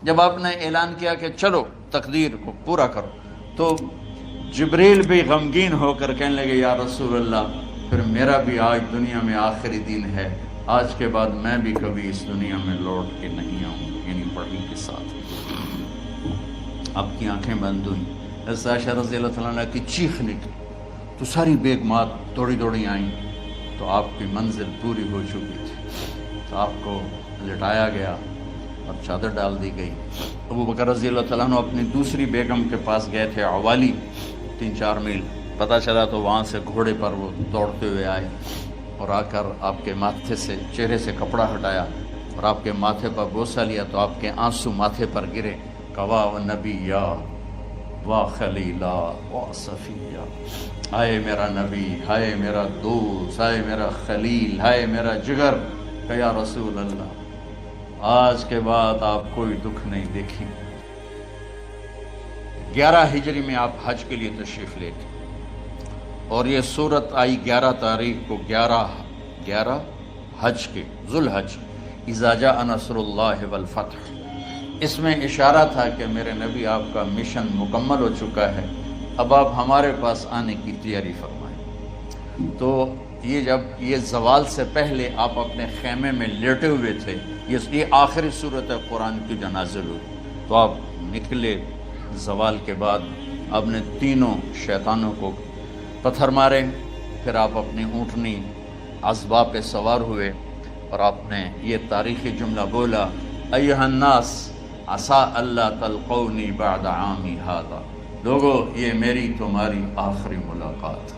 جب آپ نے اعلان کیا کہ چلو تقدیر کو پورا کرو، تو جبریل بھی غمگین ہو کر کہنے لگے یا رسول اللہ پھر میرا بھی آج دنیا میں آخری دن ہے، آج کے بعد میں بھی کبھی اس دنیا میں لوٹ کے نہیں آؤں، یعنی پڑھی کے ساتھ۔ آپ کی آنکھیں بند ہوئیں، حضرت عائشہ رضی اللہ تعالیٰ عنہ کی چیخ نکلی تو ساری بیگمات دوڑی دوڑی آئیں، تو آپ کی منزل پوری ہو چکی تھی، تو آپ کو لٹایا گیا اور چادر ڈال دی گئی۔ ابو بکر رضی اللہ تعالیٰ عنہ اپنی دوسری بیگم کے پاس گئے تھے عوالی، 3-4 میل، پتہ چلا تو وہاں سے گھوڑے پر وہ دوڑتے ہوئے آئے اور آ کر آپ کے ماتھے سے، چہرے سے کپڑا ہٹایا اور آپ کے ماتھے پر بوسہ لیا تو آپ کے آنسو ماتھے پر گرے۔ کوا و نبیّا و خلیلا و صفیہ، ہائے میرا نبی، ہائے میرا دوست، ہائے میرا خلیل، ہائے میرا جگر، کہ یا رسول اللہ آج کے بعد آپ کوئی دکھ نہیں دیکھیں۔ 11 ہجری میں آپ حج کے لیے تشریف لے گئے اور یہ صورت آئی 11 تاریخ کو، 11 حج کے، ذوالحج، اذا جاء نصر اللہ والفتح۔ اس میں اشارہ تھا کہ میرے نبی آپ کا مشن مکمل ہو چکا ہے، اب آپ ہمارے پاس آنے کی تیاری فرمائیں۔ تو یہ جب یہ زوال سے پہلے آپ اپنے خیمے میں لیٹے ہوئے تھے، یہ آخری صورت قرآن کی جو نازل ہوئی، تو آپ نکلے زوال کے بعد، آپ نے تینوں شیطانوں کو پتھر مارے، پھر آپ اپنی اونٹنی عذبہ پہ سوار ہوئے اور آپ نے یہ تاریخی جملہ بولا، ایھا الناس عسیٰ اللہ تلقونی بعد عامی ھذا، لوگو یہ میری تمہاری آخری ملاقات،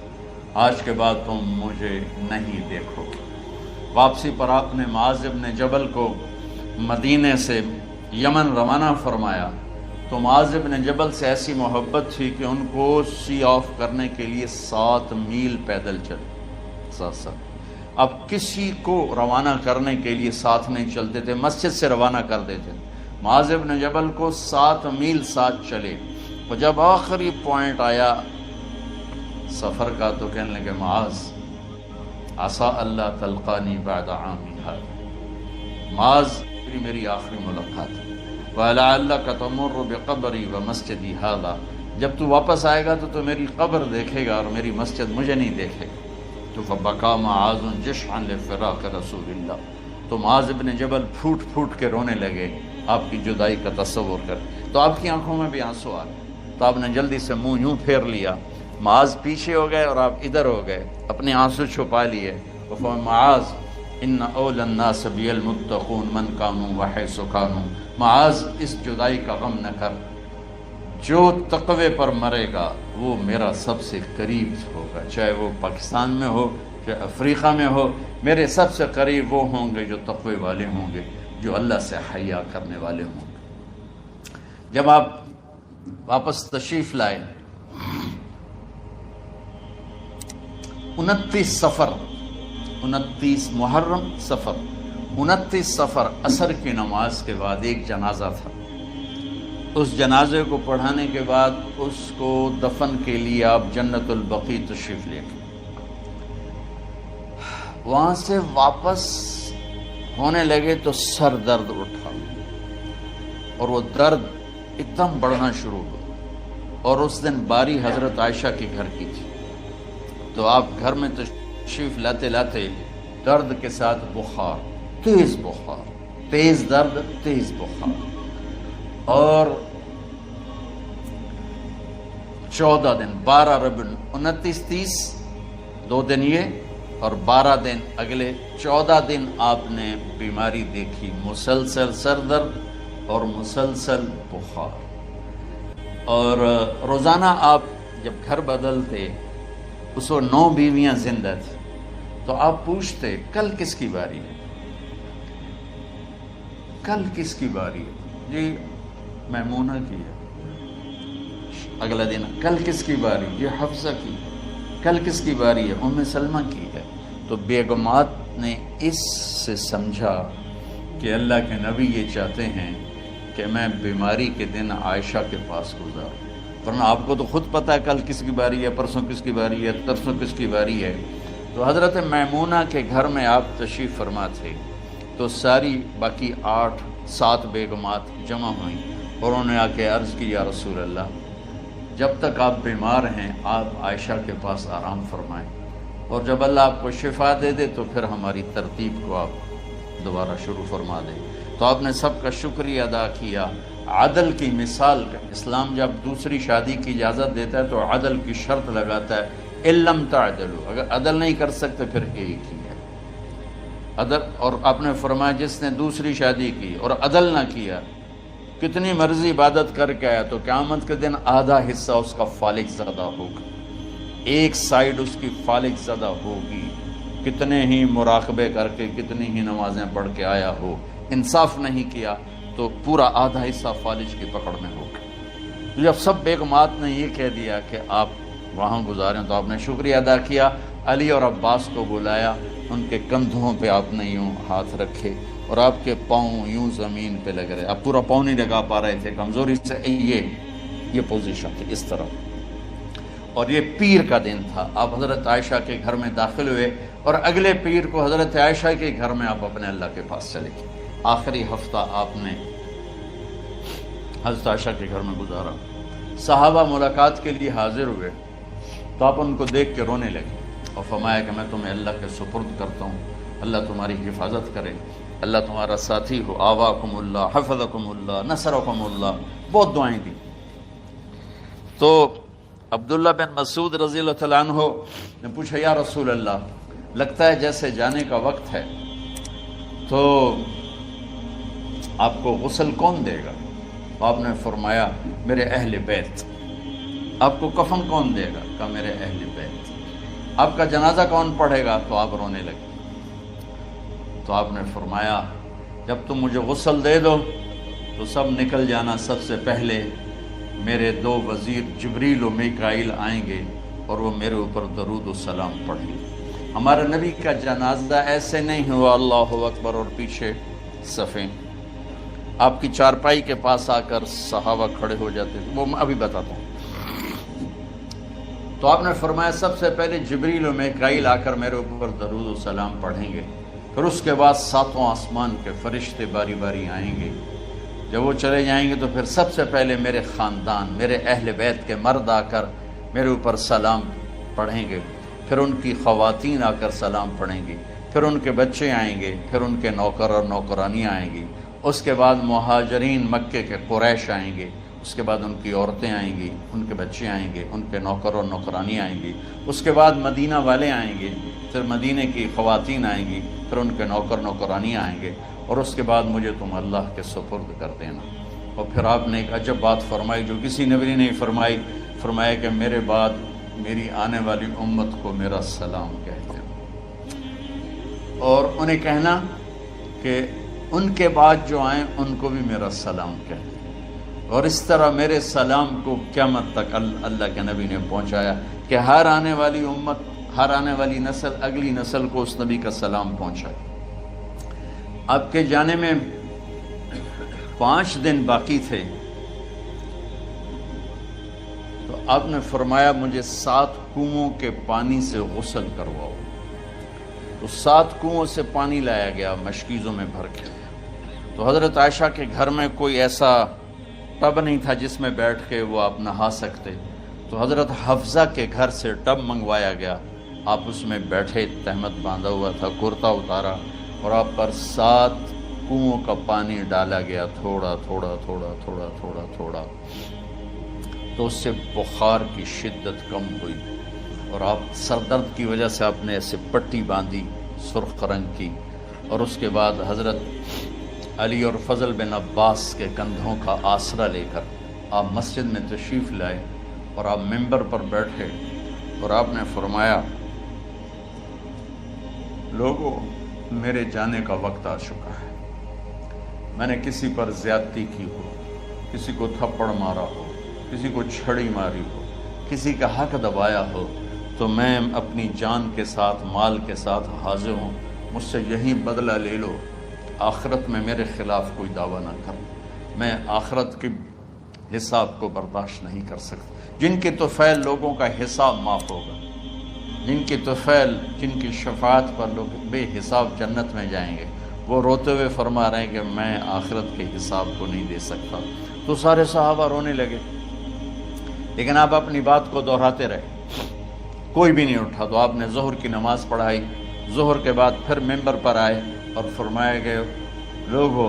آج کے بعد تم مجھے نہیں دیکھو گے۔ واپسی پر آپ نے معاذ بن جبل کو مدینے سے یمن روانہ فرمایا، تو معاذ بن جبل سے ایسی محبت تھی کہ ان کو سی آف کرنے کے لیے 7 میل پیدل چلے، 7۔ اب کسی کو روانہ کرنے کے لیے ساتھ نہیں چلتے تھے، مسجد سے روانہ کر دیتے، معاذ بن جبل کو 7 میل ساتھ چلے، اور جب آخری پوائنٹ آیا سفر کا تو کہنے لگے معاذ عسیٰ اللہ تلقانی بعد عامی ھذا، معاذ میری آخری ملاقات ہے، وَلَعَلَّكَ تَمُرُّ بِقَبْرِي وَمَسْجِدِي ھذا، جب تو واپس آئے گا تو میری قبر دیکھے گا اور میری مسجد مجھے نہیں دیکھے گا۔ تو فَبَكَىٰ مُعَاذٌ جِشْعًا لِفِرَاقِ رسول اللہ، تو معاذ بن جبل پھوٹ پھوٹ کے رونے لگے آپ کی جدائی کا تصور کر، تو آپ کی آنکھوں میں بھی آنسو آ گئے، تو آپ نے جلدی سے منہ یوں پھیر لیا، معاذ پیچھے ہو گئے اور آپ ادھر ہو گئے، اپنے آنسو چھپا لیے۔ معاذ ان اول الناس بی المتقون من کانوا وحیث کانوا، معاذ اس جدائی کا غم نہ کر، جو تقوی پر مرے گا وہ میرا سب سے قریب ہوگا، چاہے وہ پاکستان میں ہو چاہے افریقہ میں ہو، میرے سب سے قریب وہ ہوں گے جو تقوی والے ہوں گے، جو اللہ سے حیا کرنے والے ہوں گے۔ جب آپ واپس تشریف لائے، 29 محرم صفر، 29 صفر عصر کی نماز کے بعد ایک جنازہ تھا، اس جنازے کو پڑھانے کے بعد اس کو دفن کے لیے آپ جنت البقیع تشریف لے گئے۔ وہاں سے واپس ہونے لگے تو سر درد اٹھا اور وہ درد ایک دم بڑھنا شروع ہوا، اور اس دن باری حضرت عائشہ کے گھر کی تھی، تو آپ گھر میں تشریف لاتے لاتے درد کے ساتھ بخار، تیز بخار، تیز درد، تیز بخار، اور 14 دن، 12 ربیع 29 30 2 دن یہ اور 12 دن اگلے 14 دن آپ نے بیماری دیکھی، مسلسل سر درد اور مسلسل بخار، اور روزانہ آپ جب گھر بدلتے اس وقت 9 بیویاں زندہ تھیں، تو آپ پوچھتے کل کس کی باری ہے، کل کس کی باری ہے، جی میمونہ کی ہے، اگلا دن کل کس کی باری، یہ حفصہ کی، کل کس کی باری ہے، ام سلمہ کی ہے۔ تو بیگمات نے اس سے سمجھا کہ اللہ کے نبی یہ چاہتے ہیں کہ میں بیماری کے دن عائشہ کے پاس گزاروں، ورنہ آپ کو تو خود پتہ ہے کل کس کی باری ہے، پرسوں کس کی باری ہے، ترسوں کس کی باری ہے۔ تو حضرت میمونہ کے گھر میں آپ تشریف فرما تھے، تو ساری باقی 8 7 بیگمات جمع ہوئیں اور انہوں نے آ کے عرض کی یا رسول اللہ جب تک آپ بیمار ہیں آپ عائشہ کے پاس آرام فرمائیں اور جب اللہ آپ کو شفا دے دے تو پھر ہماری ترتیب کو آپ دوبارہ شروع فرما دیں۔ تو آپ نے سب کا شکریہ ادا کیا۔ عدل کی مثال کا اسلام جب دوسری شادی کی اجازت دیتا ہے تو عدل کی شرط لگاتا ہے علم تعدلوا، اگر عدل نہیں کر سکتے پھر ایک ہی ہے عدل۔ اور آپ نے فرمایا جس نے دوسری شادی کی اور عدل نہ کیا کتنی مرضی عبادت کر کے آیا تو قیامت کے دن آدھا حصہ اس کا فالج زدہ ہوگا، ایک سائیڈ اس کی فالج زدہ ہوگی، کتنے ہی مراقبے کر کے کتنی ہی نمازیں پڑھ کے آیا ہو، انصاف نہیں کیا تو پورا آدھا حصہ فالج کی پکڑ میں ہوگا۔ جب سب بیگمات نے یہ کہہ دیا کہ آپ وہاں گزاریں تو آپ نے شکریہ ادا کیا، علی اور عباس کو بلایا، ان کے کندھوں پہ آپ نے یوں ہاتھ رکھے اور آپ کے پاؤں یوں زمین پہ لگ رہے، آپ پورا پاؤں نہیں لگا پا رہے تھے کمزوری سے، یہ پوزیشن تھی اس طرح۔ اور یہ پیر کا دن تھا، آپ حضرت عائشہ کے گھر میں داخل ہوئے اور اگلے پیر کو حضرت عائشہ کے گھر میں آپ اپنے اللہ کے پاس چلے گئے۔ آخری ہفتہ آپ نے حضرت عائشہ کے گھر میں گزارا۔ صحابہ ملاقات کے لیے حاضر ہوئے تو آپ ان کو دیکھ کے رونے لگے اور فرمایا کہ میں تمہیں اللہ کے سپرد کرتا ہوں، اللہ تمہاری حفاظت کرے، اللہ تمہارا ساتھی ہو، آواکم اللہ، حفظکم اللہ، نصرکم اللہ، بہت دعائیں دی۔ تو عبداللہ بن مسعود رضی اللہ تعالیٰ عنہ نے پوچھا یا رسول اللہ لگتا ہے جیسے جانے کا وقت ہے تو آپ کو غسل کون دے گا؟ آپ نے فرمایا میرے اہل بیت۔ آپ کو کفن کون دے گا؟ کہا میرے اہل بیت۔ آپ کا جنازہ کون پڑھے گا؟ تو آپ رونے لگے۔ تو آپ نے فرمایا جب تم مجھے غسل دے دو تو سب نکل جانا، سب سے پہلے میرے 2 وزیر جبریل و میکائیل آئیں گے اور وہ میرے اوپر درود و سلام پڑھیں گے۔ ہمارے نبی کا جنازہ ایسے نہیں ہوا اللہ اکبر اور پیچھے صفیں، آپ کی چارپائی کے پاس آ کر صحابہ کھڑے ہو جاتے تھے، وہ میں ابھی بتاتا ہوں۔ تو آپ نے فرمایا سب سے پہلے جبریل و میکائیل آ کر میرے اوپر درود و سلام پڑھیں گے، پھر اس کے بعد 7 آسمان کے فرشتے باری باری آئیں گے۔ جب وہ چلے جائیں گے تو پھر سب سے پہلے میرے خاندان، میرے اہل بیت کے مرد آ کر میرے اوپر سلام پڑھیں گے، پھر ان کی خواتین آ کر سلام پڑھیں گی، پھر ان کے بچے آئیں گے، پھر ان کے نوکر اور نوکرانیاں آئیں گی، اس کے بعد مہاجرین مکے کے قریش آئیں گے، اس کے بعد ان کی عورتیں آئیں گی، ان کے بچے آئیں گے، ان کے نوکر اور نوکرانی آئیں گی، اس کے بعد مدینہ والے آئیں گے، پھر مدینہ کی خواتین آئیں گی، پھر ان کے نوکر نوکرانی آئیں گے، اور اس کے بعد مجھے تم اللہ کے سپرد کر دینا۔ اور پھر آپ نے ایک عجب بات فرمائی جو کسی نبی نے نہیں فرمائی، فرمایا کہ میرے بعد میری آنے والی امت کو میرا سلام کہہ دینا، اور انہیں کہنا کہ ان کے بعد جو آئیں ان کو بھی میرا سلام کہہ دیں۔ اور اس طرح میرے سلام کو قیامت تک اللہ کے نبی نے پہنچایا کہ ہر آنے والی امت، ہر آنے والی نسل اگلی نسل کو اس نبی کا سلام پہنچائے۔ آپ کے جانے میں 5 دن باقی تھے تو آپ نے فرمایا مجھے 7 کنوؤں کے پانی سے غسل کرواؤ۔ تو 7 کنوؤں سے پانی لایا گیا مشکیزوں میں بھر کے۔ تو حضرت عائشہ کے گھر میں کوئی ایسا ٹب نہیں تھا جس میں بیٹھ کے وہ آپ نہا سکتے، تو حضرت حفصہ کے گھر سے ٹب منگوایا گیا، آپ اس میں بیٹھے، تہمت باندھا ہوا تھا، کرتا اتارا اور آپ پر 7 کنوؤں کا پانی ڈالا گیا، تھوڑا تھوڑا تھوڑا تھوڑا تھوڑا تھوڑا، تو اس سے بخار کی شدت کم ہوئی اور آپ سر درد کی وجہ سے آپ نے ایسے پٹی باندھی سرخ رنگ کی، اور اس کے بعد حضرت علی اور فضل بن عباس کے کندھوں کا آسرا لے کر آپ مسجد میں تشریف لائے اور آپ ممبر پر بیٹھے اور آپ نے فرمایا لوگوں میرے جانے کا وقت آ چکا ہے، میں نے کسی پر زیادتی کی ہو، کسی کو تھپڑ مارا ہو، کسی کو چھڑی ماری ہو، کسی کا حق دبایا ہو، تو میں اپنی جان کے ساتھ مال کے ساتھ حاضر ہوں، مجھ سے یہی بدلہ لے لو، آخرت میں میرے خلاف کوئی دعویٰ نہ کر، میں آخرت کے حساب کو برداشت نہیں کر سکتا۔ جن کے طفیل لوگوں کا حساب معاف ہوگا، جن کے طفیل، جن کی شفاعت پر لوگ بے حساب جنت میں جائیں گے، وہ روتے ہوئے فرما رہے ہیں کہ میں آخرت کے حساب کو نہیں دے سکتا. تو سارے صحابہ رونے لگے، لیکن آپ اپنی بات کو دہراتے رہے، کوئی بھی نہیں اٹھا. تو آپ نے ظہر کی نماز پڑھائی. ظہر کے بعد پھر ممبر پر آئے اور فرمایا کہ لوگو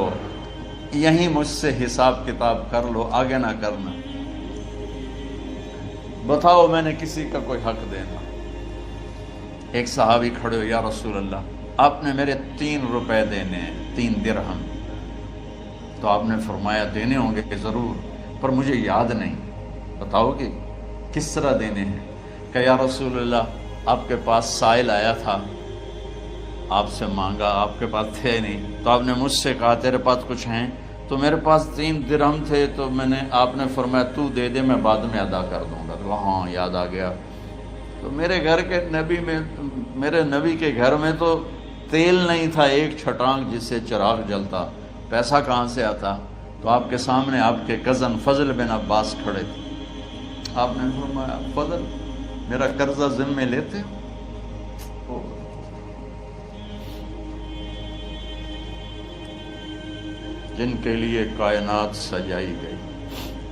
یہیں مجھ سے حساب کتاب کر لو، آگے نہ کرنا. بتاؤ میں نے کسی کا کوئی حق دینا. ایک صحابی کھڑے ہو، یا رسول اللہ آپ نے میرے 3 روپے دینے ہیں، 3 درہم. تو آپ نے فرمایا دینے ہوں گے کہ ضرور، پر مجھے یاد نہیں، بتاؤ کہ کس طرح دینے ہیں. کہ یا رسول اللہ آپ کے پاس سائل آیا تھا، آپ سے مانگا، آپ کے پاس تھے نہیں، تو آپ نے مجھ سے کہا تیرے پاس کچھ ہیں، تو میرے پاس 3 درہم تھے، تو آپ نے فرمایا تو دے دے، میں بعد میں ادا کر دوں گا. تو ہاں یاد آ گیا. تو میرے گھر کے میرے نبی کے گھر میں تو تیل نہیں تھا، ایک چھٹانگ جس سے چراغ جلتا، پیسہ کہاں سے آتا. تو آپ کے سامنے آپ کے کزن فضل بن عباس کھڑے تھے. آپ نے فرمایا فضل میرا قرضہ ذمہ لیتے ہو؟ جن کے لیے کائنات سجائی گئی،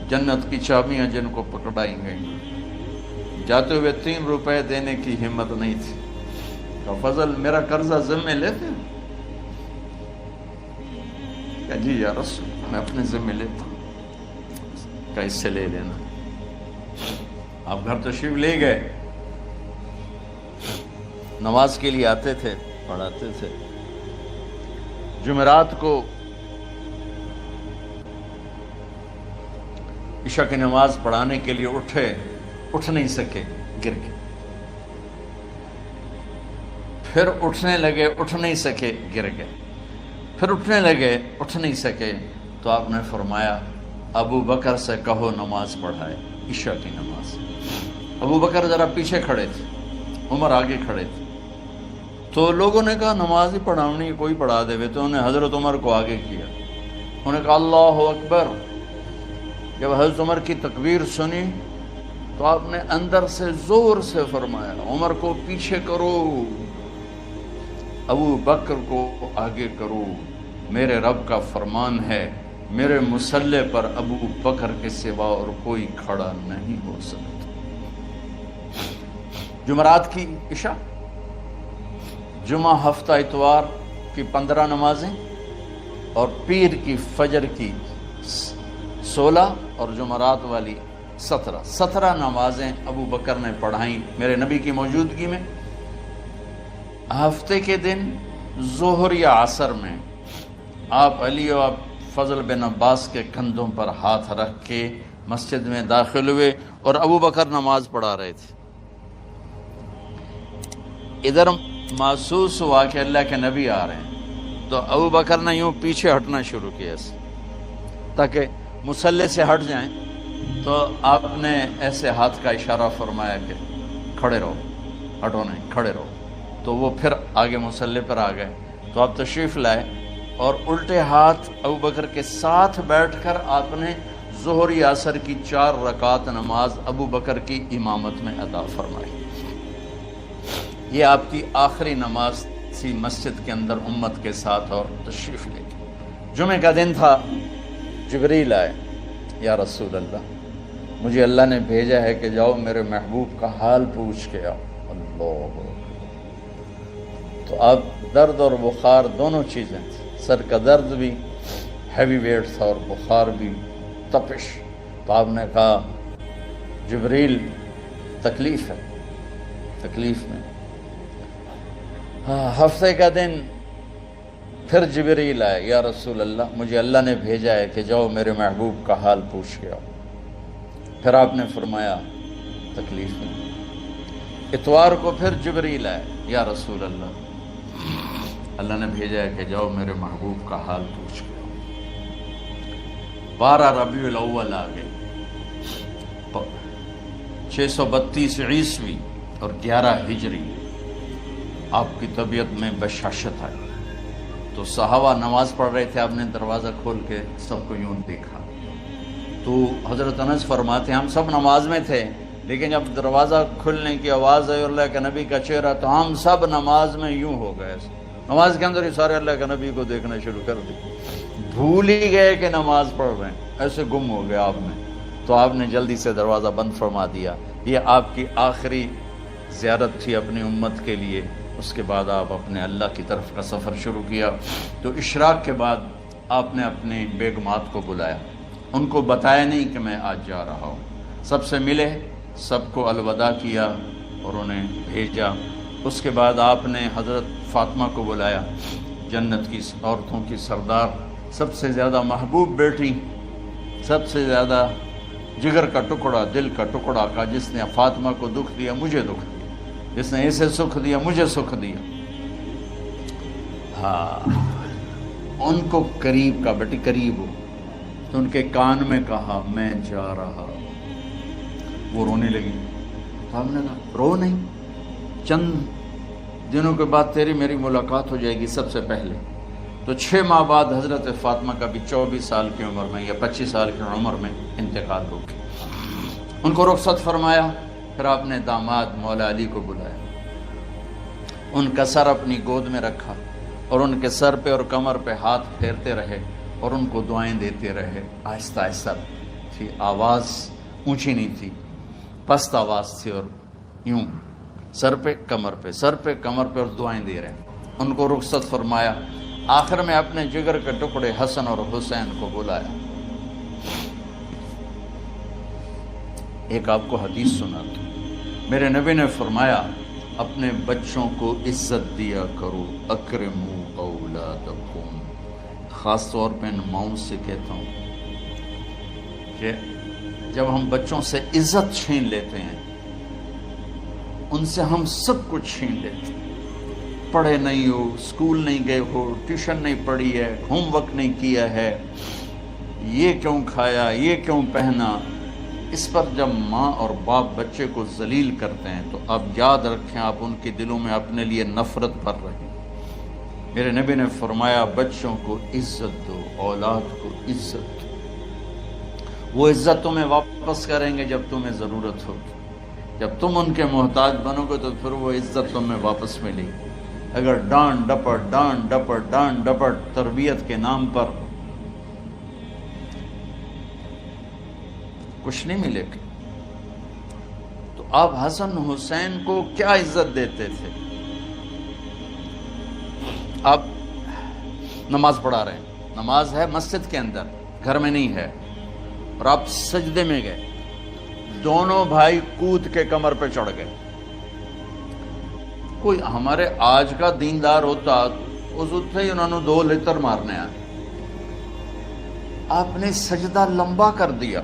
جنت کی چابیاں جن کو پکڑائی گئی، جاتے ہوئے 3 روپے دینے کی ہمت نہیں تھی. کہ فضل میرا قرضہ ذمہ لیتے ہو؟ کہ جی یا رسول میں اپنے ذمہ لیتا ہوں. کہ اس سے لے لینا. آپ گھر تشریف لے گئے، نماز کے لیے آتے تھے، پڑھاتے تھے. جمعرات کو عشاء کی نماز پڑھانے کے لیے اٹھ نہیں سکے، گر گئے. پھر اٹھنے لگے، اٹھ نہیں سکے، گر گئے. پھر اٹھنے لگے، اٹھ نہیں سکے. تو آپ نے فرمایا ابو بکر سے کہو نماز پڑھائے، عشاء کی نماز. ابو بکر ذرا پیچھے کھڑے تھے، عمر آگے کھڑے تھے. تو لوگوں نے کہا نماز ہی پڑھاونی، کوئی پڑھا دے. تو انہوں نے حضرت عمر کو آگے کیا. انہوں نے کہا اللہ اکبر. جب حضرت عمر کی تکبیر سنی تو آپ نے اندر سے زور سے فرمایا عمر کو پیچھے کرو، ابو بکر کو آگے کرو. میرے رب کا فرمان ہے، میرے مصلی پر ابو بکر کے سوا اور کوئی کھڑا نہیں ہو سکتا. جمعرات کی عشاء، جمعہ ہفتہ اتوار کی 15 نمازیں اور پیر کی فجر کی 16 اور جمعرات والی 17 نمازیں ابو بکر نے پڑھائیں میرے نبی کی موجودگی میں. ہفتے کے دن ظہر یا عصر میں آپ علی و فضل بن عباس کے کندھوں پر ہاتھ رکھ کے مسجد میں داخل ہوئے اور ابو بکر نماز پڑھا رہے تھے. ادھر محسوس ہوا کہ اللہ کے نبی آ رہے ہیں، تو ابو بکر نے یوں پیچھے ہٹنا شروع کیا تاکہ مصلی سے ہٹ جائیں. تو آپ نے ایسے ہاتھ کا اشارہ فرمایا کہ کھڑے رہو، ہٹو نہیں، کھڑے رہو. تو وہ پھر آگے مصلی پر آ گئے. تو آپ تشریف لائے اور الٹے ہاتھ ابو بکر کے ساتھ بیٹھ کر آپ نے ظہر یا عصر کی 4 رکعت نماز ابو بکر کی امامت میں ادا فرمائی. یہ آپ کی آخری نماز تھی مسجد کے اندر امت کے ساتھ اور تشریف لے کے. جمعہ کا دن تھا، جبریل آئے، یا رسول اللہ مجھے اللہ نے بھیجا ہے کہ جاؤ میرے محبوب کا حال پوچھ کے آؤ. اللہ. تو اب درد اور بخار دونوں چیزیں تھیں، سر کا درد بھی ہیوی ویٹ تھا اور بخار بھی، تپش. تو آپ نے کہا جبریل تکلیف ہے، تکلیف میں. ہفتے کا دن پھر جبریل آئے، یا رسول اللہ مجھے اللہ نے بھیجا ہے کہ جاؤ میرے محبوب کا حال پوچھ کے آؤ. پھر آپ نے فرمایا تکلیف میں. اتوار کو پھر جبریل آئے، یا رسول اللہ نے بھیجا ہے کہ جاؤ میرے محبوب کا حال پوچھ کے آؤ. 12 ربیع الاول آ گئے، 632 عیسوی اور 11 ہجری. آپ کی طبیعت میں بشاشت آئی. تو صحابہ نماز پڑھ رہے تھے، آپ نے دروازہ کھول کے سب کو یوں دیکھا. تو حضرت انس فرماتے ہیں ہم سب نماز میں تھے، لیکن جب دروازہ کھلنے کی آواز آئی اور اللہ کے نبی کا چہرہ، تو ہم سب نماز میں یوں ہو گئے. نماز کے اندر ہی سارے اللہ کے نبی کو دیکھنا شروع کر دی، بھول ہی گئے کہ نماز پڑھ رہے ہیں، ایسے گم ہو گئے آپ میں. تو آپ نے جلدی سے دروازہ بند فرما دیا. یہ آپ کی آخری زیارت تھی اپنی امت کے لیے. اس کے بعد آپ اپنے اللہ کی طرف کا سفر شروع کیا. تو اشراق کے بعد آپ نے اپنے بیگمات کو بلایا، ان کو بتایا نہیں کہ میں آج جا رہا ہوں، سب سے ملے، سب کو الوداع کیا اور انہیں بھیجا. اس کے بعد آپ نے حضرت فاطمہ کو بلایا، جنت کی عورتوں کی سردار، سب سے زیادہ محبوب بیٹی، سب سے زیادہ جگر کا ٹکڑا، دل کا ٹکڑا کا، جس نے فاطمہ کو دکھ دیا مجھے دکھ دیا، جس نے اسے سکھ دیا مجھے سکھ دیا. ہاں، ان کو قریب کا، بیٹی قریب ہو. تو ان کے کان میں کہا میں جا رہا. وہ رونے لگی. ہم نے کہا رو نہیں، چند دنوں کے بعد تیری میری ملاقات ہو جائے گی سب سے پہلے. تو 6 ماہ بعد حضرت فاطمہ کا بھی 24 سال کی عمر میں یا 25 سال کی عمر میں انتقال ہو گیا. ان کو رخصت فرمایا. پھر آپ نے داماد مولا علی کو بلایا، ان کا سر اپنی گود میں رکھا اور ان کے سر پہ اور کمر پہ ہاتھ پھیرتے رہے اور ان کو دعائیں دیتے رہے. آہستہ آہستہ تھی، آواز اونچی نہیں تھی، پست آواز تھی، اور یوں سر پہ کمر پہ، سر پہ کمر پہ، اور دعائیں دے رہے. ان کو رخصت فرمایا. آخر میں اپنے جگر کے ٹکڑے حسن اور حسین کو بلایا. ایک آپ کو حدیث سناتا ہوں. میرے نبی نے فرمایا اپنے بچوں کو عزت دیا کرو، اکرموا اولادکم. خاص طور پہ ان ماؤں سے کہتا ہوں کہ جب ہم بچوں سے عزت چھین لیتے ہیں، ان سے ہم سب کچھ چھین لیتے ہیں. پڑھے نہیں ہو، اسکول نہیں گئے ہو، ٹیوشن نہیں پڑھی ہے، ہوم ورک نہیں کیا ہے، یہ کیوں کھایا، یہ کیوں پہنا. اس پر جب ماں اور باپ بچے کو ذلیل کرتے ہیں تو آپ یاد رکھیں آپ ان کے دلوں میں اپنے لیے نفرت بھر رہے ہیں. میرے نبی نے فرمایا بچوں کو عزت دو، اولاد کو عزت دو. وہ عزت تمہیں واپس کریں گے جب تمہیں ضرورت ہوگی. جب تم ان کے محتاج بنو گے تو پھر وہ عزت تمہیں واپس ملے گی. اگر ڈانٹ ڈپٹ تربیت کے نام پر کچھ نہیں ملے گا. تو آپ حسن حسین کو کیا عزت دیتے تھے؟ آپ نماز پڑھا رہے ہیں، نماز ہے مسجد کے اندر، گھر میں نہیں ہے، اور آپ سجدے میں گئے، دونوں بھائی کود کے کمر پہ چڑھ گئے. کوئی ہمارے آج کا دیندار ہوتا اس سے ہی انہوں نے 2 لتر مارنے آئے. آپ نے سجدہ لمبا کر دیا.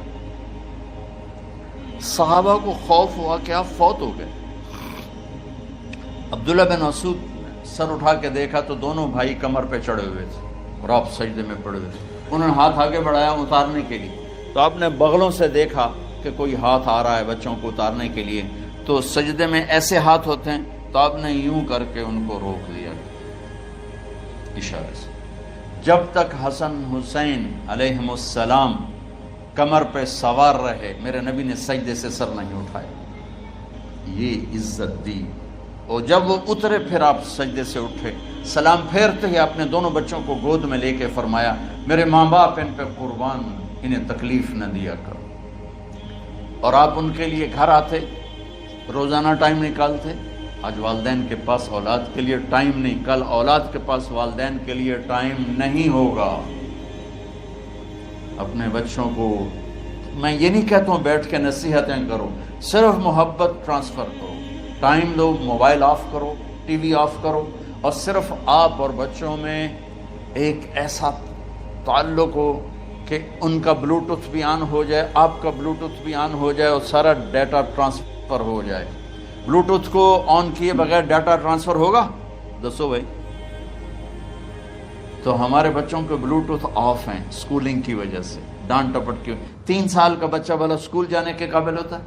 صحابہ کو خوف ہوا کہ آپ فوت ہو گئے. عبداللہ بن مسعود سر اٹھا کے دیکھا تو دونوں بھائی کمر پہ چڑھے ہوئے تھے اور آپ سجدے میں پڑے ہوئے تھے. انہوں نے ہاتھ آگے بڑھایا اتارنے کے لیے، تو آپ نے بغلوں سے دیکھا کہ کوئی ہاتھ آ رہا ہے بچوں کو اتارنے کے لیے. تو سجدے میں ایسے ہاتھ ہوتے ہیں، تو آپ نے یوں کر کے ان کو روک دیا اشارے سے. جب تک حسن حسین علیہم السلام کمر پہ سوار رہے میرے نبی نے سجدے سے سر نہیں اٹھایا. یہ عزت دی. اور جب وہ اترے پھر آپ سجدے سے اٹھے، سلام پھیرتے ہی اپنے دونوں بچوں کو گود میں لے کے فرمایا میرے ماں باپ ان پہ قربان، انہیں تکلیف نہ دیا کرو. اور آپ ان کے لیے گھر آتے، روزانہ ٹائم نکالتے. آج والدین کے پاس اولاد کے لیے ٹائم نہیں، کل اولاد کے پاس والدین کے لیے ٹائم نہیں ہوگا. اپنے بچوں کو میں یہ نہیں کہتا ہوں بیٹھ کے نصیحتیں کرو، صرف محبت ٹرانسفر کرو، ٹائم دو، موبائل آف کرو، ٹی وی آف کرو، اور صرف آپ اور بچوں میں ایک ایسا تعلق ہو کہ ان کا بلوٹوتھ بھی آن ہو جائے، آپ کا بلوٹوتھ بھی آن ہو جائے، اور سارا ڈیٹا ٹرانسفر ہو جائے. بلوٹوتھ کو آن کیے بغیر ڈیٹا ٹرانسفر ہوگا؟ دسو بھائی. تو ہمارے بچوں کے بلوٹوتھ آف ہیں سکولنگ کی وجہ سے، ڈانٹ ٹپٹ کی. 3 سال کا بچہ بھلا سکول جانے کے قابل ہوتا ہے؟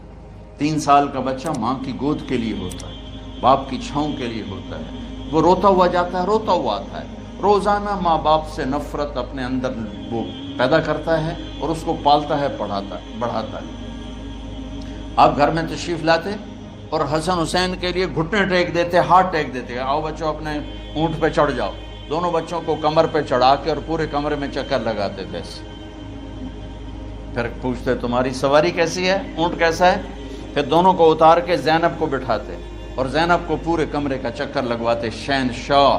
3 سال کا بچہ ماں کی گود کے لیے ہوتا ہے، باپ کی چھاؤں کے لیے ہوتا ہے. وہ روتا ہوا جاتا ہے، روتا ہوا آتا ہے. روزانہ ماں باپ سے نفرت اپنے اندر وہ پیدا کرتا ہے اور اس کو پالتا ہے، پڑھاتا ہے، بڑھاتا ہے. آپ گھر میں تشریف لاتے، اور حسن حسین کے لیے گھٹنے ٹیک دیتے، ہاتھ ٹیک دیتے، آؤ بچوں اپنے اونٹ پہ چڑھ جاؤ. دونوں بچوں کو کمر پہ چڑھا کے اور پورے کمرے میں چکر لگاتے تھے. پھر پوچھتے تمہاری سواری کیسی ہے، اونٹ کیسا ہے؟ پھر دونوں کو اتار کے زینب کو بٹھاتے اور زینب کو پورے کمرے کا چکر لگواتے. شہنشاہ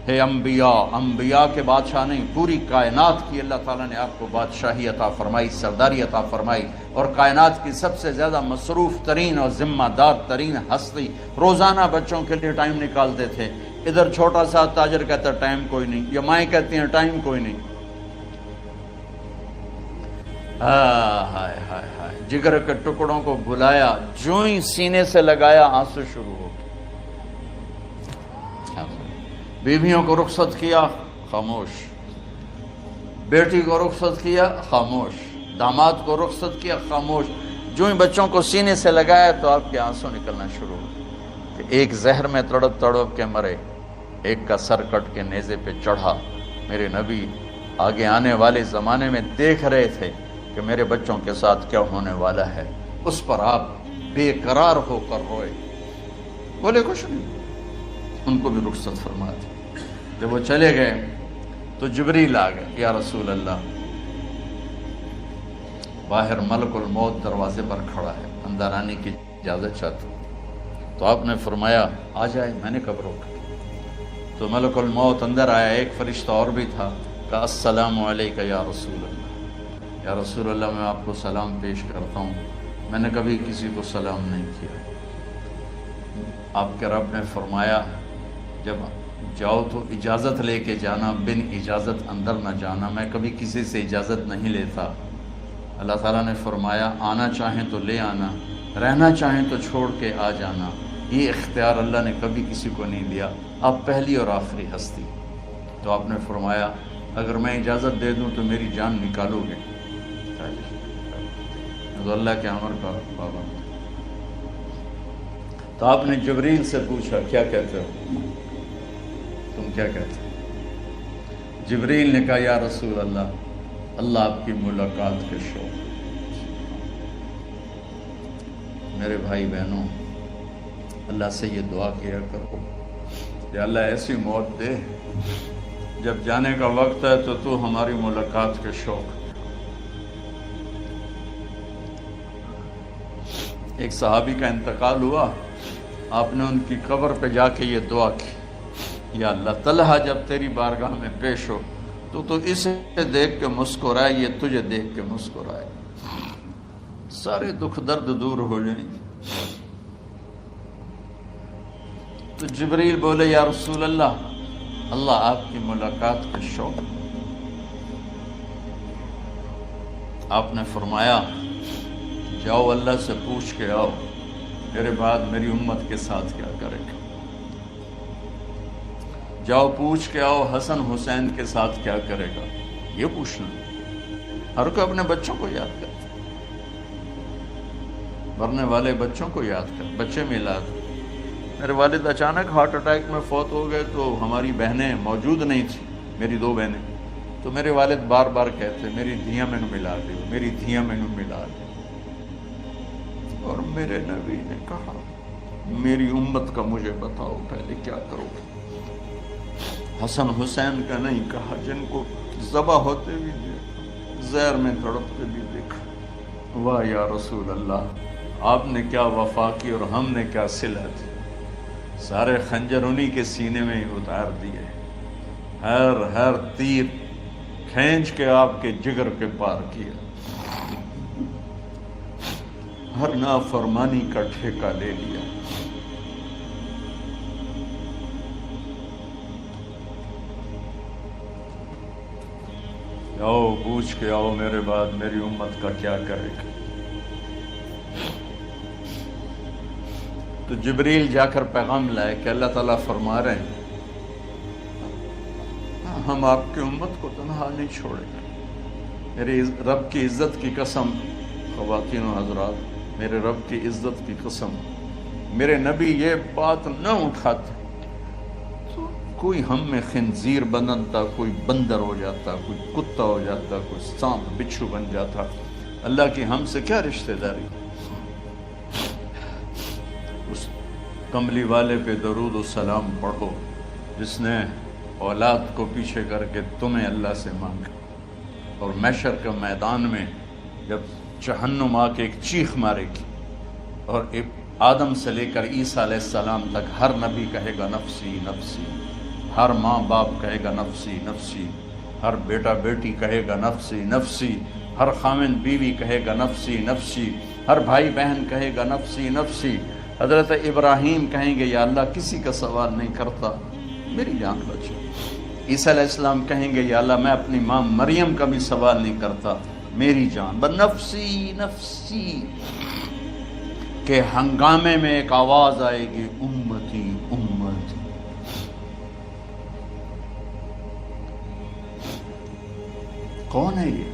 ہے انبیاء، انبیاء کے بادشاہ نہیں، پوری کائنات کی اللہ تعالیٰ نے آپ کو بادشاہی عطا فرمائی، سرداری عطا فرمائی، اور کائنات کی سب سے زیادہ مصروف ترین اور ذمہ دار ترین ہستی روزانہ بچوں کے لیے ٹائم نکالتے تھے. ادھر چھوٹا سا تاجر کہتا ہے ٹائم کوئی نہیں، یا مائیں کہتی ہیں ٹائم کوئی نہیں. ہائے ہائے ہائے، جگر کے ٹکڑوں کو بلایا، جو ہی سینے سے لگایا آنسو شروع ہو گئے. بیویوں کو رخصت کیا، خاموش. بیٹی کو رخصت کیا، خاموش. داماد کو رخصت کیا، خاموش. جو ہی بچوں کو سینے سے لگایا تو آپ کے آنسو نکلنا شروع ہو. کہ ایک زہر میں تڑپ تڑپ کے مرے، ایک کا سر کٹ کے نیزے پہ چڑھا. میرے نبی آگے آنے والے زمانے میں دیکھ رہے تھے کہ میرے بچوں کے ساتھ کیا ہونے والا ہے. اس پر آپ بے قرار ہو کر روئے، بولے کچھ نہیں. ان کو بھی رخصت فرما دی. جب وہ چلے گئے تو جبریل آ گئے. یا رسول اللہ، باہر ملک الموت دروازے پر کھڑا ہے، اندر آنے کی اجازت چاہتا ہوں. تو آپ نے فرمایا آ جائے. میں نے کب روکا؟ تو ملک الموت اندر آیا. ایک فرشتہ اور بھی تھا. کہا السلام علیکہ یا رسول اللہ. یا رسول اللہ، میں آپ کو سلام پیش کرتا ہوں، میں نے کبھی کسی کو سلام نہیں کیا. آپ کے رب نے فرمایا جب جاؤ تو اجازت لے کے جانا، بن اجازت اندر نہ جانا. میں کبھی کسی سے اجازت نہیں لیتا. اللہ تعالیٰ نے فرمایا آنا چاہیں تو لے آنا، رہنا چاہیں تو چھوڑ کے آ جانا. یہ اختیار اللہ نے کبھی کسی کو نہیں دیا. آپ پہلی اور آخری ہستی. تو آپ نے فرمایا اگر میں اجازت دے دوں تو میری جان نکالو گے؟ تو اللہ کے امر کا پابند. تو آپ نے جبریل سے پوچھا کیا کہتے ہو، تم کیا کہتے ہو؟ جبریل نے کہا یا رسول اللہ، اللہ آپ کی ملاقات کے شوق. میرے بھائی بہنوں، اللہ سے یہ دعا کیا کرو کہ اللہ ایسی موت دے جب جانے کا وقت ہے تو ہماری ملاقات کے شوق. ایک صحابی کا انتقال ہوا، آپ نے ان کی قبر پہ جا کے یہ دعا کی، یا اللہ طلحہ جب تیری بارگاہ میں پیش ہو تو اسے دیکھ کے مسکرائے، یہ تجھے دیکھ کے مسکرائے، سارے دکھ درد دور ہو جائیں. تو جبریل بولے یا رسول اللہ، اللہ آپ کی ملاقات کے شوق. آپ نے فرمایا جاؤ اللہ سے پوچھ کے آؤ میرے بعد میری امت کے ساتھ کیا کرے گا. جاؤ پوچھ کے آؤ حسن حسین کے ساتھ کیا کرے گا. یہ پوچھنا. ہر کوئی اپنے بچوں کو یاد کرتا، مرنے والے بچوں کو یاد کر. بچے میلاد، میرے والد اچانک ہارٹ اٹیک میں فوت ہو گئے تو ہماری بہنیں موجود نہیں تھیں، میری 2 بہنیں. تو میرے والد بار بار کہتے میری دھیاں میں ملا دے، میری دھیاں میں ملا دے. اور میرے نبی نے کہا میری امت کا مجھے بتاؤ پہلے کیا کرو گے. حسن حسین کا نہیں کہا، جن کو ذبح ہوتے بھی دیکھا، زہر میں تڑپتے بھی دیکھا. واہ یا رسول اللہ، آپ نے کیا وفا کی اور ہم نے کیا صلہ دی. سارے خنجر انہی کے سینے میں ہی اتار دیے، ہر تیر کھینچ کے آپ کے جگر کے پار کیا، ہر نافرمانی کا ٹھیکہ لے لیا. آؤ پوچھ کے آؤ میرے بعد میری امت کا کیا کرے گا. تو جبریل جا کر پیغام لائے کہ اللہ تعالیٰ فرما رہے ہیں ہم آپ کی امت کو تنہا نہیں چھوڑیں گے. میرے رب کی عزت کی قسم، خواتین و حضرات، میرے رب کی عزت کی قسم، میرے نبی یہ بات نہ اٹھاتے تو کوئی ہم میں خنزیر بنتا، کوئی بندر ہو جاتا، کوئی کتا ہو جاتا، کوئی سانپ بچھو بن جاتا. اللہ کی ہم سے کیا رشتہ داری. کملی والے پہ درود و سلام پڑھو جس نے اولاد کو پیچھے کر کے تمہیں اللہ سے مانگا، اور محشر کے میدان میں جب جہنم آ کے ایک چیخ مارے گی اور آدم سے لے کر عیسیٰ علیہ السلام تک ہر نبی کہے گا نفسی نفسی، ہر ماں باپ کہے گا نفسی نفسی، ہر بیٹا بیٹی کہے گا نفسی نفسی، ہر خامن بیوی کہے گا نفسی نفسی، ہر بھائی بہن کہے گا نفسی نفسی۔ حضرت ابراہیم کہیں گے یا اللہ کسی کا سوال نہیں کرتا، میری جان بچو۔ عیسیٰ علیہ السلام کہیں گے یا اللہ میں اپنی ماں مریم کا بھی سوال نہیں کرتا، میری جان بس نفسی نفسی کے ہنگامے میں ایک آواز آئے گی امتی امتی۔ کون ہے یہ؟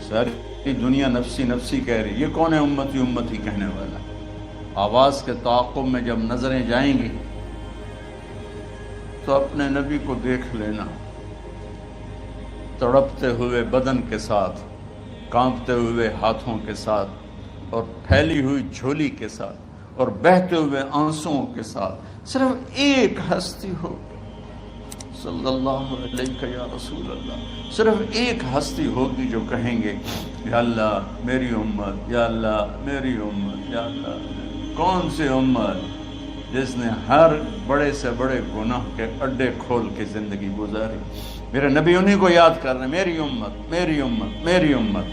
ساری دنیا نفسی نفسی کہہ رہی، یہ کون ہے امتی امتی کہنے والا؟ آواز کے تعاقب میں جب نظریں جائیں گی تو اپنے نبی کو دیکھ لینا، تڑپتے ہوئے بدن کے ساتھ، کانپتے ہوئے ہاتھوں کے ساتھ، اور پھیلی ہوئی جھولی کے ساتھ، اور بہتے ہوئے آنسوؤں کے ساتھ صرف ایک ہستی ہو، صلی اللہ علیہ یا رسول اللہ، صرف ایک ہستی ہوگی جو کہیں گے یا اللہ میری امت، یا اللہ میری امت، یا اللہ۔ کون سی امت؟ جس نے ہر بڑے سے بڑے گناہ کے اڈے کھول کے زندگی گزاری۔ میرے نبی انہی کو یاد کر رہے ہیں، میری امت میری امت میری امت۔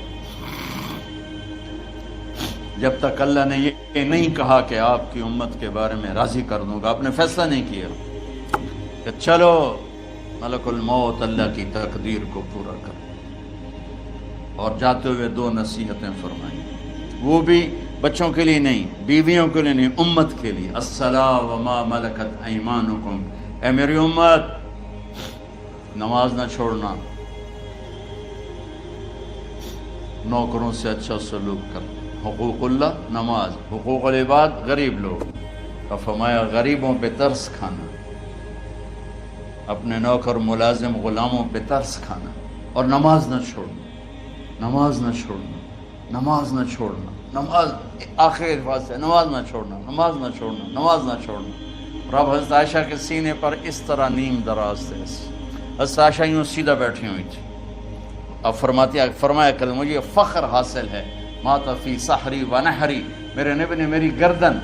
جب تک اللہ نے یہ نہیں کہا کہ آپ کی امت کے بارے میں راضی کر دوں گا، آپ نے فیصلہ نہیں کیا کہ چلو ملک الموت اللہ کی تقدیر کو پورا کر، اور جاتے ہوئے دو نصیحتیں فرمائیں، وہ بھی بچوں کے لیے نہیں، بیویوں کے لیے نہیں، امت کے لیے۔ الصلاۃ وما ملکت ایمانکم، اے میری امت نماز نہ چھوڑنا، نوکروں سے اچھا سلوک کر، حقوق اللہ نماز، حقوق العباد غریب لوگ کا فرمایا غریبوں پہ ترس کھانا، اپنے نوکر ملازم غلاموں پہ ترس کھانا، اور نماز نہ چھوڑنا، نماز نہ چھوڑنا، نماز نہ چھوڑنا، نماز آخر الفاظ سے نماز نہ چھوڑنا، نماز نہ چھوڑنا، نماز نہ چھوڑنا۔ اور اب حضرت عائشہ کے سینے پر اس طرح نیم دراز تھے، حضرت عائشہ یوں سیدھا بیٹھی ہوئی تھی۔ اب فرمایا کریں مجھے فخر حاصل ہے، مات فی سحری و نحری، میرے نبی نے میری گردن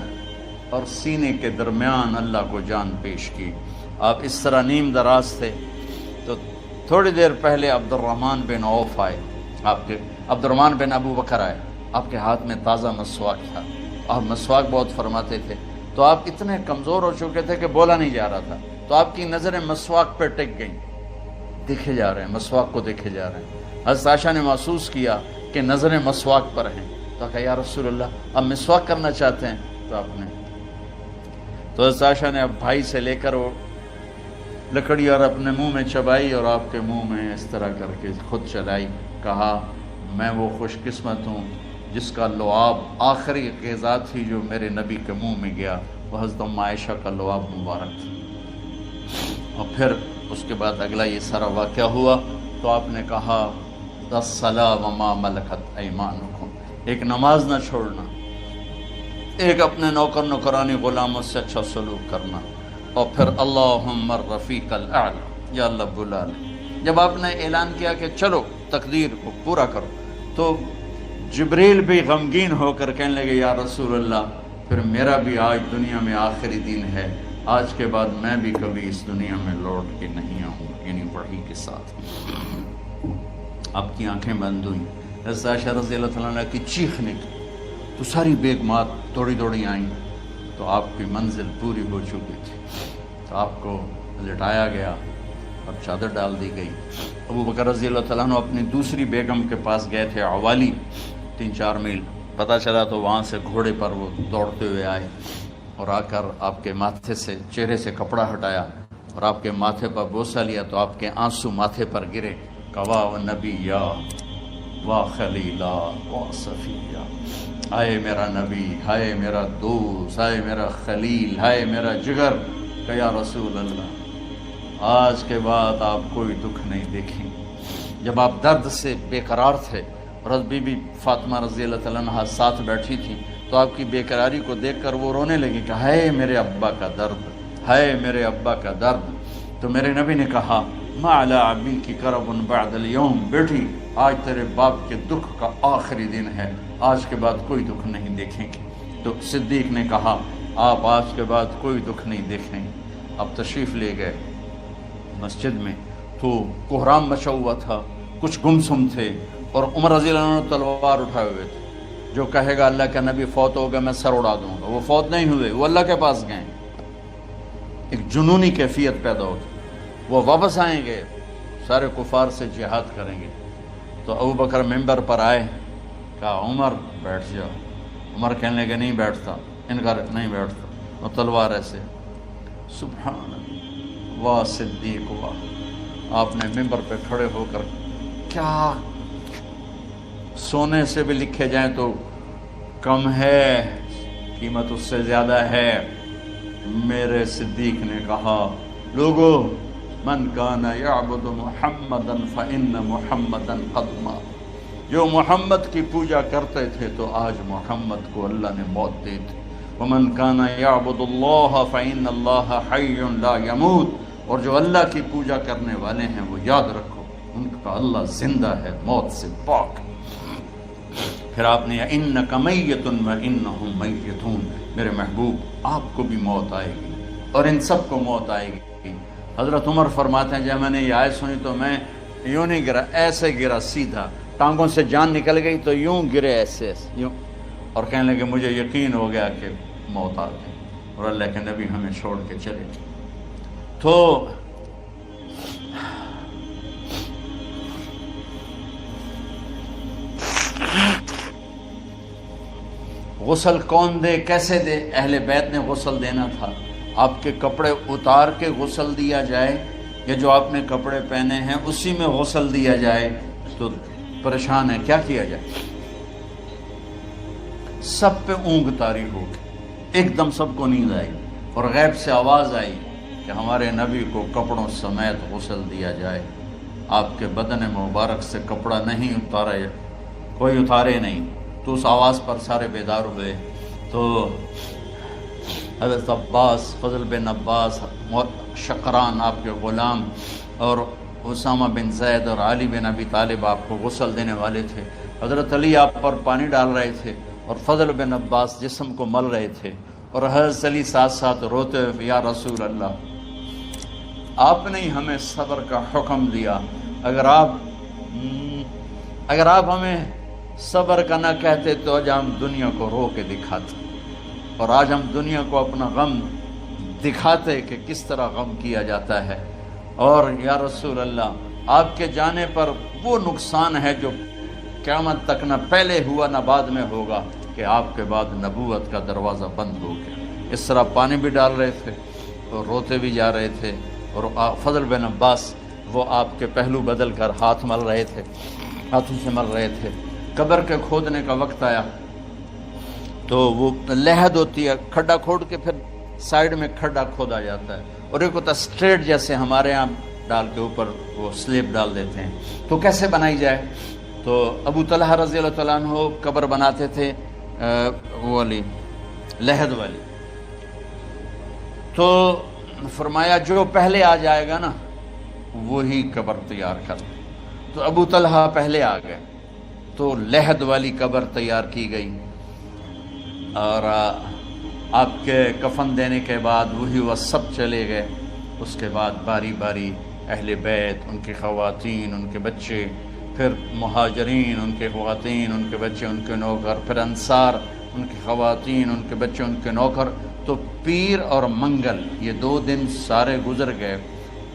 اور سینے کے درمیان اللہ کو جان پیش کی۔ آپ اس طرح نیم دراز تھے تو تھوڑی دیر پہلے عبد الرحمن بن عوف آئے، آپ کے عبد الرحمن بن ابو بکر آئے، آپ کے ہاتھ میں تازہ مسواک تھا، آپ مسواک بہت فرماتے تھے، تو آپ اتنے کمزور ہو چکے تھے کہ بولا نہیں جا رہا تھا، تو آپ کی نظریں مسواک پہ ٹک گئیں، دیکھے جا رہے ہیں، مسواک کو دیکھے جا رہے ہیں۔ حضرت عائشہ نے محسوس کیا کہ نظریں مسواک پر ہیں، تو کہا یا رسول اللہ اب مسواک کرنا چاہتے ہیں، تو آپ نے تو حضرت عائشہ نے اب بھائی سے لے کر وہ لکڑی اور اپنے منہ میں چبائی اور آپ کے منہ میں اس طرح کر کے خود چلائی، کہا میں وہ خوش قسمت ہوں جس کا لعاب آخری غذا تھی جو میرے نبی کے منہ میں گیا، وہ حضرت ام عائشہ کا لعاب مبارک تھا۔ اور پھر اس کے بعد اگلا یہ سارا واقعہ ہوا تو آپ نے کہا الصلاۃ وما ملکت ایمانکم، ایک نماز نہ چھوڑنا، ایک اپنے نوکر نوکرانی غلاموں سے اچھا سلوک کرنا، اور پھر اللہم الرفیق الاعلی، یا اللہ بلا لے۔ جب آپ نے اعلان کیا کہ چلو تقدیر کو پورا کرو، تو جبریل بھی غمگین ہو کر کہنے لگے یا رسول اللہ پھر میرا بھی آج دنیا میں آخری دن ہے، آج کے بعد میں بھی کبھی اس دنیا میں لوٹ کے نہیں آؤں گا، یعنی وحی کے ساتھ۔ آپ کی آنکھیں بند ہوئیں، حضرت عائشہ رضی اللہ تعالیٰ عنہ کی چیخ نکلی تو ساری بیگمات دوڑی دوڑی آئیں، تو آپ کی منزل پوری ہو چکی تھی، تو آپ کو لٹایا گیا اور چادر ڈال دی گئی۔ ابو بکر رضی اللہ تعالیٰ عنہ اپنی دوسری بیگم کے پاس گئے تھے عوالی، 3-4 میل، پتہ چلا تو وہاں سے گھوڑے پر وہ دوڑتے ہوئے آئے اور آ کر آپ کے ماتھے سے چہرے سے کپڑا ہٹایا اور آپ کے ماتھے پر بوسہ لیا، تو آپ کے آنسو ماتھے پر گرے، کوا و نبیا و خلیلا و صفیہ، ہائے میرا نبی، ہائے میرا دوست، ہائے میرا خلیل، ہائے میرا جگر، کہ یا رسول اللہ آج کے بعد آپ کوئی دکھ نہیں دیکھیں۔ جب آپ درد سے بے قرار تھے اور بی بی فاطمہ رضی اللہ تعالیٰ عنہ ساتھ بیٹھی تھی، تو آپ کی بیقراری کو دیکھ کر وہ رونے لگی کہ ہائے میرے ابا کا درد، ہائے میرے ابا کا درد۔ تو میرے نبی نے کہا ما علی ابی کی کرب بعد اليوم، بیٹی آج تیرے باپ کے دکھ کا آخری دن ہے، آج کے بعد کوئی دکھ نہیں دیکھیں گے۔ تو صدیق نے کہا آپ آج کے بعد کوئی دکھ نہیں دیکھیں گے۔ اب تشریف لے گئے مسجد میں، تو کوہرام مچا ہوا تھا، کچھ گمسم تھے، اور عمر رضی اللہ عنہ تلوار اٹھائے ہوئے تھے۔ جو کہے گا اللہ کا نبی فوت ہو گیا میں سر اڑا دوں گا، وہ فوت نہیں ہوئے، وہ اللہ کے پاس گئے۔ ایک جنونی کیفیت پیدا ہوتی، وہ واپس آئیں گے، سارے کفار سے جہاد کریں گے۔ تو ابو بکر ممبر پر آئے، کہا عمر بیٹھ جاؤ۔ عمر کہنے لگے نہیں بیٹھتا، انکار نہیں بیٹھتا، اور تلوار ایسے۔ سبحان اللہ، واہ صدیق واہ۔ آپ نے ممبر پہ کھڑے ہو کر، کیا سونے سے بھی لکھے جائیں تو کم ہے، قیمت اس سے زیادہ ہے۔ میرے صدیق نے کہا لوگو من کان یعبد محمدا فإن محمدا قد مات، جو محمد کی پوجا کرتے تھے تو آج محمد کو اللہ نے موت دی تھی۔ ومن کان یعبد اللہ فإن اللہ حی لا یموت، اور جو اللہ کی پوجا کرنے والے ہیں وہ یاد رکھو ان کا اللہ زندہ ہے، موت سے پاک۔ پھر آپ نے انک میت وانہم میتون، میرے محبوب آپ کو بھی موت آئے گی اور ان سب کو موت آئے گی۔ حضرت عمر فرماتے ہیں جب میں نے یہ آیت سنی تو میں یوں نہیں گرا، ایسے گرا سیدھا، ٹانگوں سے جان نکل گئی تو یوں گرے ایسے یوں، اور کہنے لگے مجھے یقین ہو گیا کہ موت آ گئی اور اللہ کے نبی ہمیں چھوڑ کے چلے گئے۔ تو غسل کون دے، کیسے دے؟ اہل بیت نے غسل دینا تھا۔ آپ کے کپڑے اتار کے غسل دیا جائے یا جو آپ نے کپڑے پہنے ہیں اسی میں غسل دیا جائے؟ تو پریشان ہے، کیا کیا جائے؟ سب پہ اونگ طاری ہو گئی، ایک دم سب کو نیند آئی اور غیب سے آواز آئی کہ ہمارے نبی کو کپڑوں سمیت غسل دیا جائے۔ آپ کے بدن مبارک سے کپڑا نہیں اتارا، کوئی اتارے نہیں۔ تو اس آواز پر سارے بیدار ہوئے۔ تو حضرت عباس، فضل بن عباس، شقران آپ کے غلام، اور اسامہ بن زید اور علی بن ابی طالب آپ کو غسل دینے والے تھے۔ حضرت علی آپ پر پانی ڈال رہے تھے اور فضل بن عباس جسم کو مل رہے تھے، اور حضرت علی ساتھ ساتھ روتے ہوئے یا رسول اللہ آپ نے ہمیں صبر کا حکم دیا، اگر آپ ہمیں صبر کا نہ کہتے تو آج ہم دنیا کو رو کے دکھاتے، اور آج ہم دنیا کو اپنا غم دکھاتے کہ کس طرح غم کیا جاتا ہے۔ اور یا رسول اللہ آپ کے جانے پر وہ نقصان ہے جو قیامت تک نہ پہلے ہوا نہ بعد میں ہوگا، کہ آپ کے بعد نبوت کا دروازہ بند ہو گیا۔ اس طرح پانی بھی ڈال رہے تھے اور روتے بھی جا رہے تھے، اور فضل بن عباس وہ آپ کے پہلو بدل کر ہاتھ مل رہے تھے، ہاتھوں سے مل رہے تھے۔ قبر کے کھودنے کا وقت آیا تو وہ لحد ہوتی ہے، کھڈا کھود کے پھر سائیڈ میں کھڈا کھودا جاتا ہے، اور ایک ہوتا اسٹریٹ جیسے ہمارے ہاں ڈال کے اوپر وہ سلیب ڈال دیتے ہیں۔ تو کیسے بنائی جائے؟ تو ابو طلحہ رضی اللہ تعالیٰ عنہ قبر بناتے تھے وہ والی لحد والی۔ تو فرمایا جو پہلے آ جائے گا نا وہی قبر تیار کر۔ تو ابو طلحہ پہلے آ گئے تو لحد والی قبر تیار کی گئی، اور آپ کے کفن دینے کے بعد وہی وہ سب چلے گئے۔ اس کے بعد باری باری اہل بیت، ان کی خواتین، ان کے بچے، پھر مہاجرین، ان کے خواتین، ان کے بچے، ان کے نوکر، پھر انصار، ان کی خواتین، ان کے بچے، ان کے نوکر۔ تو پیر اور منگل یہ 2 دن سارے گزر گئے،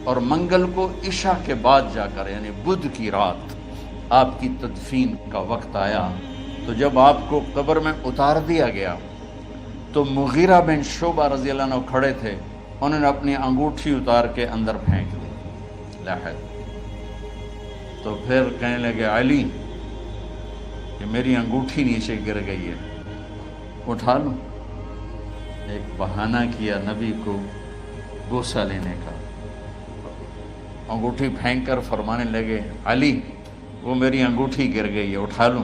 اور منگل کو عشاء کے بعد جا کر یعنی بدھ کی رات آپ کی تدفین کا وقت آیا۔ تو جب آپ کو قبر میں اتار دیا گیا تو مغیرہ بن شعبہ رضی اللہ عنہ کھڑے تھے، انہوں نے اپنی انگوٹھی اتار کے اندر پھینک دی لحد۔ تو پھر کہنے لگے علی کہ میری انگوٹھی نیچے گر گئی ہے، اٹھا لوں۔ ایک بہانہ کیا نبی کو بوسہ لینے کا، انگوٹھی پھینک کر فرمانے لگے علی وہ میری انگوٹھی گر گئی ہے، اٹھا لوں۔